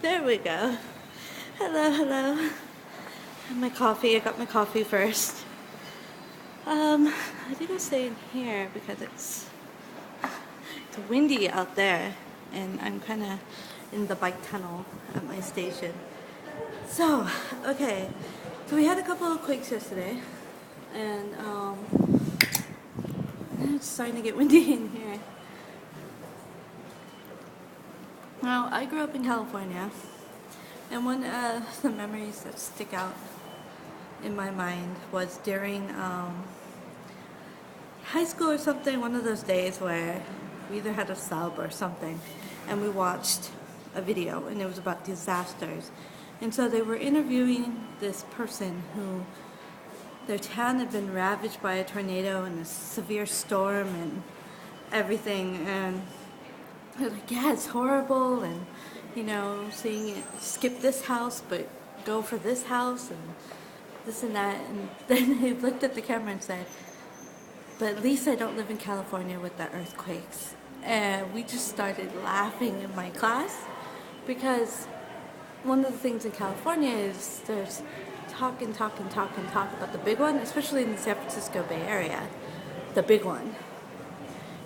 There we go. Hello, hello. My coffee. I got my coffee first. I think I'll stay in here because it's windy out there, and I'm kind of in the bike tunnel at my station. So, okay. So we had a couple of quakes yesterday, and it's starting to get windy in here. Now, I grew up in California, and one of the memories that stick out in my mind was during high school or something, one of those days where we either had a sub or something, and we watched a video, and it was about disasters. And so they were interviewing this person who their town had been ravaged by a tornado and a severe storm and everything, and they're like, yeah, it's horrible, and seeing it skip this house but go for this house and this and that. And then he looked at the camera and said, but at least I don't live in California with the earthquakes. And we just started laughing in my class because one of the things in California is there's talk about the big one, especially in the San Francisco Bay Area, the big one.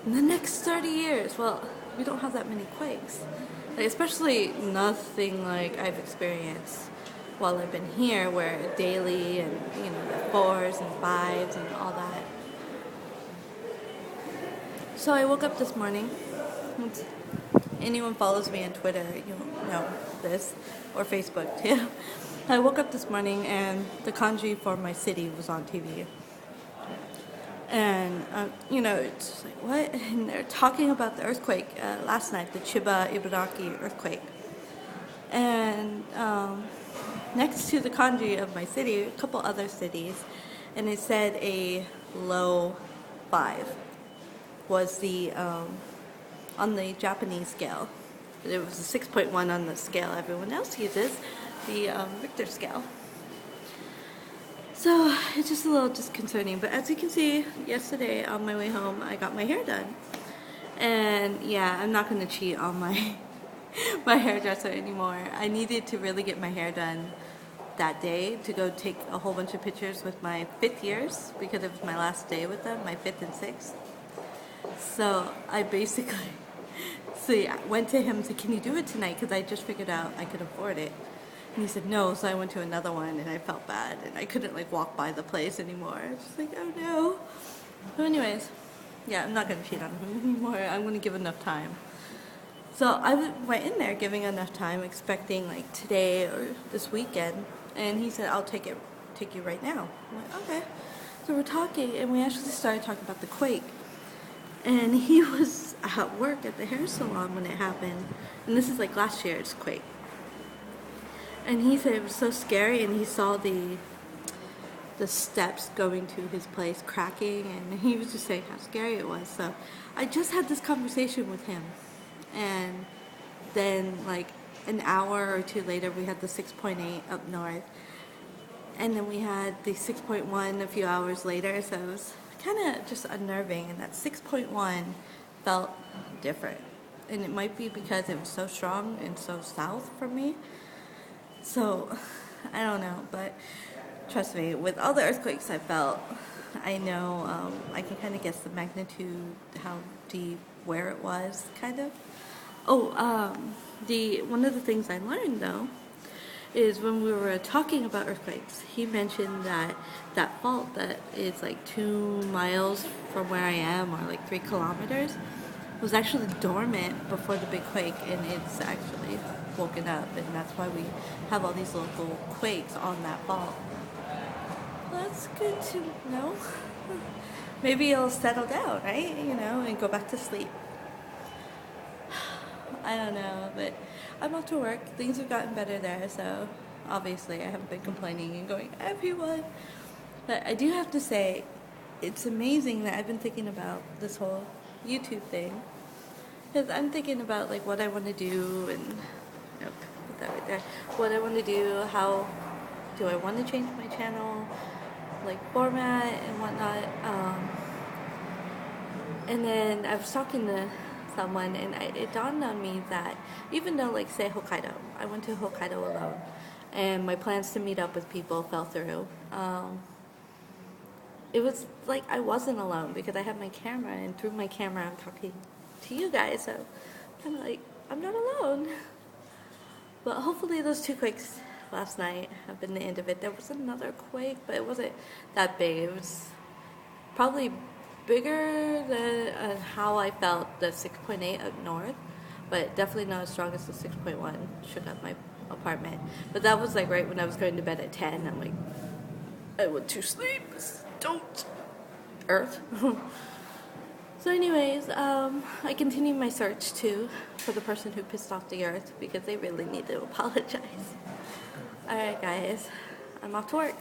In the next 30 years, well, we don't have that many quakes. Like, especially nothing like I've experienced while I've been here, where daily and, the 4s and 5s and all that. So I woke up this morning. If anyone follows me on Twitter, you'll know this, or Facebook too. I woke up this morning and the kanji for my city was on TV. And, it's just like, what? And they're talking about the earthquake last night, the Chiba Ibaraki earthquake. And next to the kanji of my city, a couple other cities, and it said a low 5 was the, on the Japanese scale. It was a 6.1 on the scale everyone else uses, the Richter scale. So it's just a little disconcerting, but as you can see, yesterday on my way home, I got my hair done. And yeah, I'm not going to cheat on my my hairdresser anymore. I needed to really get my hair done that day to go take a whole bunch of pictures with my 5th years, because it was my last day with them, my 5th and 6th. So I basically went to him and said, can you do it tonight? Because I just figured out I could afford it. And he said no, so I went to another one, and I felt bad, and I couldn't walk by the place anymore. I was just like, oh no. So anyways, yeah, I'm not going to cheat on him anymore. I'm going to give enough time. So I went in there giving enough time, expecting today or this weekend, and he said, I'll take you right now. I'm like, okay. So we're talking, and we actually started talking about the quake. And he was at work at the hair salon when it happened, and this is last year's quake. And he said it was so scary, and he saw the steps going to his place cracking, and he was just saying how scary it was. So I just had this conversation with him, and then an hour or two later we had the 6.8 up north, and then we had the 6.1 a few hours later. So it was kind of just unnerving, and that 6.1 felt different, and it might be because it was so strong and so south from me. So, I don't know, but trust me, with all the earthquakes I felt, I know I can kind of guess the magnitude, how deep, where it was, kind of. One of the things I learned, though, is when we were talking about earthquakes, he mentioned that fault that is 2 miles from where I am, or 3 kilometers, was actually dormant before the big quake, and it's actually woken up, and that's why we have all these local quakes on that fault. Well, that's good to know. Maybe it'll settle down, right? And go back to sleep. I don't know, but I'm off to work. Things have gotten better there, so obviously I haven't been complaining and going, everyone. But I do have to say, it's amazing that I've been thinking about this whole YouTube thing, because I'm thinking about what I want to do, and put that right there. What I want to do, how do I want to change my channel, format and whatnot. And then I was talking to someone, and it dawned on me that even though, like, say Hokkaido, I went to Hokkaido alone, and my plans to meet up with people fell through. It was like I wasn't alone because I had my camera, and through my camera I'm talking to you guys, so kind of like I'm not alone. But hopefully those 2 quakes last night have been the end of it. There was another quake, but it wasn't that big. It was probably bigger than how I felt the 6.8 up north, but definitely not as strong as the 6.1 shook up my apartment. But that was like right when I was going to bed at 10. I'm like, I went to sleep. Don't. Earth. So anyways, I continued my search too for the person who pissed off the earth because they really need to apologize. Alright guys, I'm off to work.